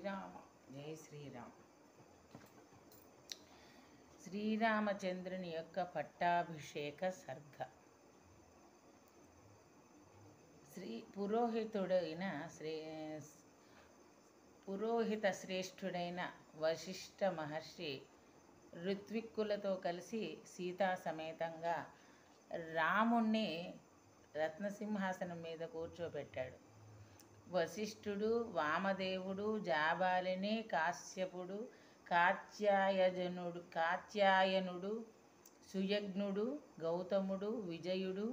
శ్రీరామ జై శ్రీరామ్. శ్రీరామచంద్రుని యొక్క పట్టాభిషేక సర్గ. పురోహిత శ్రేష్ఠుడైన వశిష్ఠ మహర్షి ఋత్విక్కులతో కలిసి సీతా సమేతంగా రాముణ్ణి రత్నసింహాసనం మీద కూర్చోబెట్టాడు. వశిష్ఠుడు, వామదేవుడు, జాబాలిని, కాశ్యపుడు, కాత్యాయనుడు, సుయజ్ఞుడు, గౌతముడు, విజయుడు,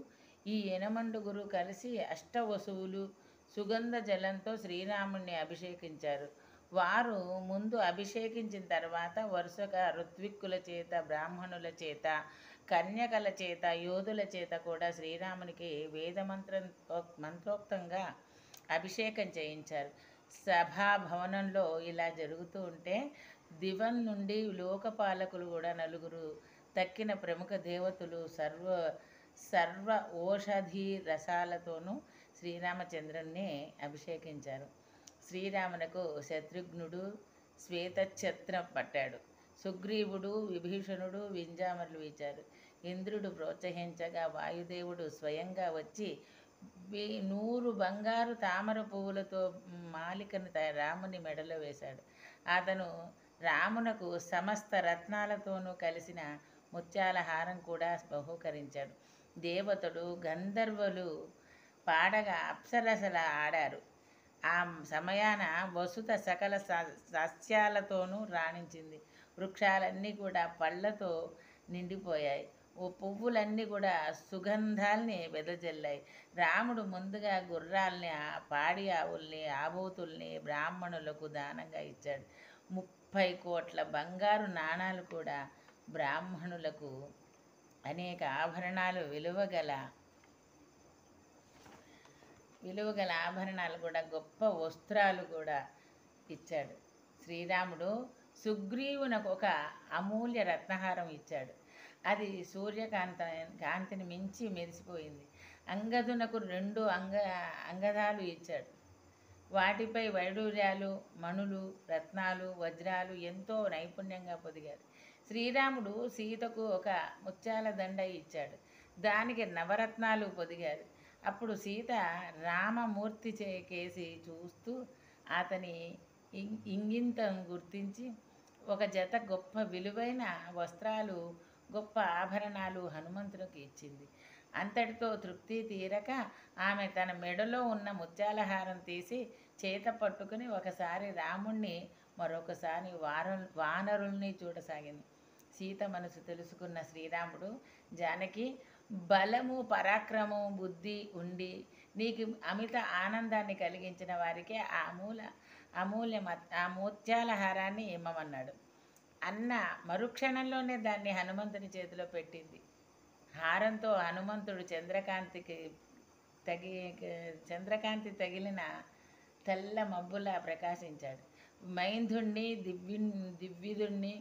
ఈ ఎనమండుగురు కలిసి అష్టవసువులు సుగంధ జలంతో శ్రీరాముణ్ణి అభిషేకించారు. వారు ముందు అభిషేకించిన తర్వాత వరుసగా ఋత్విక్కుల చేత, బ్రాహ్మణుల చేత, కన్యకల చేత, యోధుల చేత కూడా శ్రీరామునికి మంత్రోక్తంగా అభిషేకం చేయించారు. సభాభవనంలో ఇలా జరుగుతూ ఉంటే దివం నుండి లోకపాలకులు కూడా నలుగురు తక్కిన ప్రముఖ దేవతలు సర్వ ఓషధీ రసాలతోనూ శ్రీరామచంద్రుణ్ణి అభిషేకించారు. శ్రీరామునకు శత్రుఘ్నుడు శ్వేతఛత్రం పట్టాడు. సుగ్రీవుడు, విభీషణుడు వింజామరులు వీచారు. ఇంద్రుడు ప్రోత్సహించగా వాయుదేవుడు స్వయంగా వచ్చి 100 బంగారు తామర పువ్వులతో మాలికను రాముని మెడలో వేశాడు. అతను రామునకు సమస్త రత్నాలతోనూ కలిసిన ముత్యాల హారం కూడా బహూకరించాడు. దేవతలు, గంధర్వులు పాడగా అప్సరసల ఆడారు. ఆ సమయాన వసుత సకల సస్యాలతోనూ రాణించింది. వృక్షాలన్నీ కూడా పళ్ళతో నిండిపోయాయి. పువ్వులన్నీ కూడా సుగంధాల్ని వెదజల్లాయి. రాముడు ముందుగా గుర్రాల్ని, పాడి ఆవుల్ని, ఆబోతుల్ని బ్రాహ్మణులకు దానంగా ఇచ్చాడు. 30 కోట్ల బంగారు నాణాలు కూడా బ్రాహ్మణులకు, అనేక ఆభరణాలు విలువగల ఆభరణాలు కూడా, గొప్ప వస్త్రాలు కూడా ఇచ్చాడు. శ్రీరాముడు సుగ్రీవునకు ఒక అమూల్య రత్నహారం ఇచ్చాడు. అది కాంతిని మించి మెరిసిపోయింది. అంగదునకు 2 అంగదాలు ఇచ్చాడు. వాటిపై వైడూర్యాలు, మణులు, రత్నాలు, వజ్రాలు ఎంతో నైపుణ్యంగా పొదిగారు. శ్రీరాముడు సీతకు ఒక ముత్యాల దండ ఇచ్చాడు. దానికి నవరత్నాలు పొదిగారు. అప్పుడు సీత రామమూర్తి కేసి చూస్తూ అతని ఇంగితం గుర్తించి ఒక జత గొప్ప విలువైన వస్త్రాలు, గొప్ప ఆభరణాలు హనుమంతునికి ఇచ్చింది. అంతటితో తృప్తి తీరక ఆమె తన మెడలో ఉన్న ముత్యాలహారం తీసి చేత పట్టుకుని ఒకసారి రాముణ్ణి, మరొకసారి వానరుల్ని చూడసాగింది. సీత మనసు తెలుసుకున్న శ్రీరాముడు, జానకి, బలము, పరాక్రమము, బుద్ధి ఉండి నీకు అమిత ఆనందాన్ని కలిగించిన వారికే ఆ ముత్యాలహారాన్ని ఇమ్మమన్నాడు. అన్న మరుక్షణంలోనే దాన్ని హనుమంతుని చేతిలో పెట్టింది. హారంతో హనుమంతుడు చంద్రకాంతి తగిలిన తెల్ల మబ్బులా ప్రకాశించాడు. మైంధుణ్ణి, దివ్యుదుణ్ణి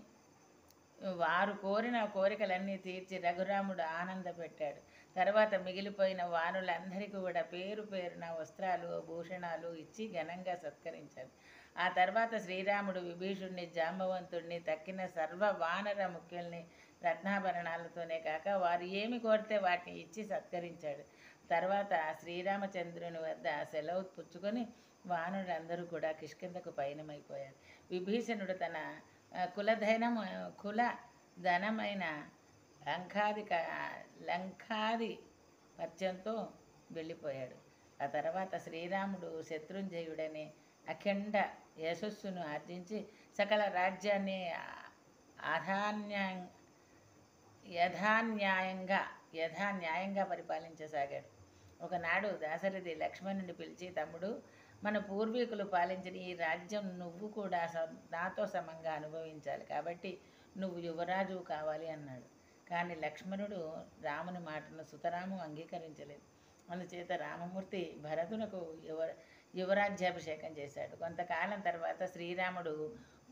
వారు కోరిన కోరికలన్నీ తీర్చి రఘురాముడు ఆనందపెట్టాడు. తర్వాత మిగిలిపోయిన వానులందరికీ కూడా పేరు పేరున వస్త్రాలు, భూషణాలు ఇచ్చి ఘనంగా సత్కరించాడు. ఆ తర్వాత శ్రీరాముడు విభీషుణ్ణి, జాంబవంతుణ్ణి, తక్కిన సర్వ వానర ముఖ్యుల్ని రత్నాభరణాలతోనే కాక వారు ఏమి కోరితే వాటిని ఇచ్చి సత్కరించాడు. తర్వాత శ్రీరామచంద్రుని వద్ద సెలవు పుచ్చుకొని వానరులందరూ కూడా కిష్కింధకు పయనమైపోయారు. విభీషణుడు తన కులధనమైన లంకాది పత్యంతో వెళ్ళిపోయాడు. ఆ తర్వాత శ్రీరాముడు శత్రుంజయుడనే అఖండ యశస్సును ఆర్జించి సకల రాజ్యాన్ని యథాన్యాయంగా పరిపాలించసాగాడు. ఒకనాడు దాశరథి లక్ష్మణుని పిలిచి, తమ్ముడు, మన పూర్వీకులు పాలించిన ఈ రాజ్యం నువ్వు కూడా నాతో సమంగా అనుభవించాలి. కాబట్టి నువ్వు యువరాజు కావాలి అన్నాడు. కానీ లక్ష్మణుడు రాముని మాటను సుతరాము అంగీకరించలేదు. అందుచేత రామమూర్తి భరతునకు యువరాజ్యాభిషేకం చేశాడు. కొంతకాలం తర్వాత శ్రీరాముడు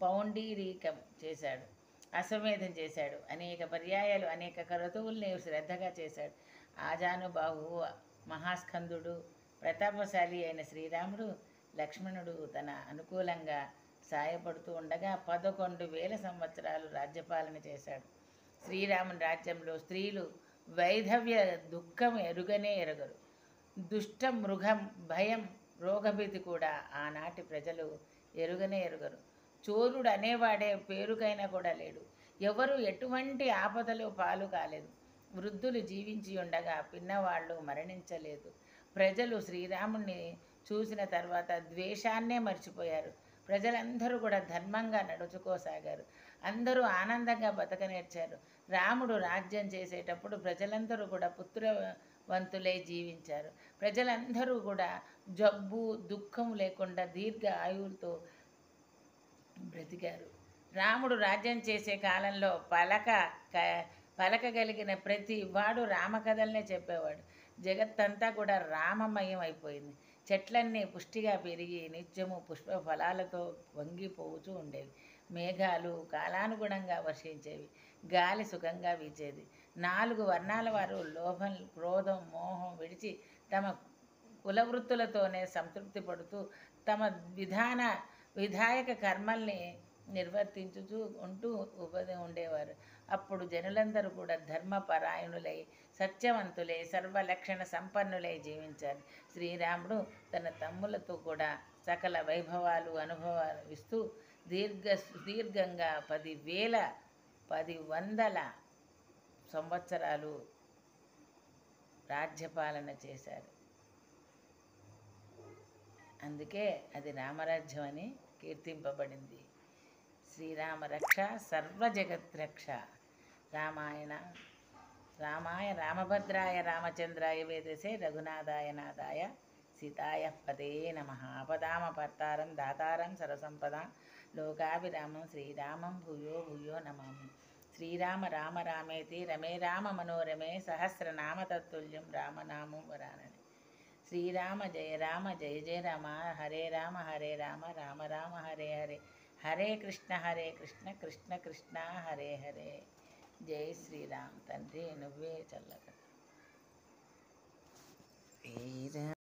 పౌండీరీకం చేశాడు, అశ్వమేధం చేశాడు. అనేక పర్యాయాలు అనేక క్రతువుల్ని శ్రద్ధగా చేశాడు. ఆజానుబాహు, మహాస్కందుడు, ప్రతాపశాలి అయిన శ్రీరాముడు, లక్ష్మణుడు తన అనుకూలంగా సాయపడుతూ ఉండగా 11,000 సంవత్సరాలు రాజ్యపాలన చేశాడు. శ్రీరాముని రాజ్యంలో స్త్రీలు వైధవ్య దుఃఖం ఎరుగనే ఎరగరు. దుష్ట మృగం భయం రోగభీతి కూడా ఆనాటి ప్రజలు ఎరుగనే ఎరుగరు. చోరుడు అనేవాడే పేరుకైనా కూడా లేడు. ఎవరు ఎటువంటి ఆపదలు పాలు కాలేదు. వృద్ధులు జీవించి ఉండగా పిన్నవాళ్ళు మరణించలేదు. ప్రజలు శ్రీరాముణ్ణి చూసిన తర్వాత ద్వేషాన్నే మర్చిపోయారు. ప్రజలందరూ కూడా ధర్మంగా నడుచుకోసాగారు. అందరూ ఆనందంగా బతకనేర్చారు. రాముడు రాజ్యం చేసేటప్పుడు ప్రజలందరూ కూడా పుత్రవంతులై జీవించారు. ప్రజలందరూ కూడా జబ్బు దుఃఖం లేకుండా దీర్ఘ ఆయువులతో బ్రతికారు. రాముడు రాజ్యం చేసే కాలంలో పలకగలిగిన ప్రతి వాడు రామకథలనే చెప్పేవాడు. జగత్తంతా కూడా రామమయం అయిపోయింది. చెట్లన్నీ పుష్టిగా పెరిగి నిత్యము పుష్ప ఫలాలతో వంగిపోతూ ఉండేవి. మేఘాలు కాలానుగుణంగా వర్షించేవి. గాలి సుఖంగా వీచేది. 4 వర్ణాల వారు లోభం క్రోధం మోహం విడిచి తమ కులవృత్తులతోనే సంతృప్తి పడుతూ తమ విధాయక కర్మల్ని నిర్వర్తించుతూ ఉండేవారు. అప్పుడు జనులందరూ కూడా ధర్మపరాయణులై సత్యవంతులై సర్వలక్షణ సంపన్నులై జీవించారు. శ్రీరాముడు తన తమ్ములతో కూడా సకల వైభవాలు అనుభవాలు ఇస్తూ దీర్ఘంగా 10,000 సంవత్సరాలు రాజ్యపాలన చేశారు. అందుకే అది రామరాజ్యం అని కీర్తింపబడింది. శ్రీరామ రక్ష సర్వజగద్రక్ష. రామాయ రామభద్రాయ రామచంద్రాయ వేదసే రఘునాథాయ నాథాయ సీతాయ పదే నమః. ఆపదామపర్తారం దాతారం సరసంపదా లోకాభిరామం శ్రీరామం భూయో భూయో నమామి. శ్రీరామ రామ రామేతి రమే రామ మనోరమే సహస్రనామ తత్తుల్యం రామనామం వరానని. శ్రీరామ జయ జయ రామ హరే రామ రామ రామ హరే హరే హరే కృష్ణ కృష్ణ కృష్ణ హరే హరే. జై శ్రీరామ్. తండ్రి నువ్వే చల్లగా.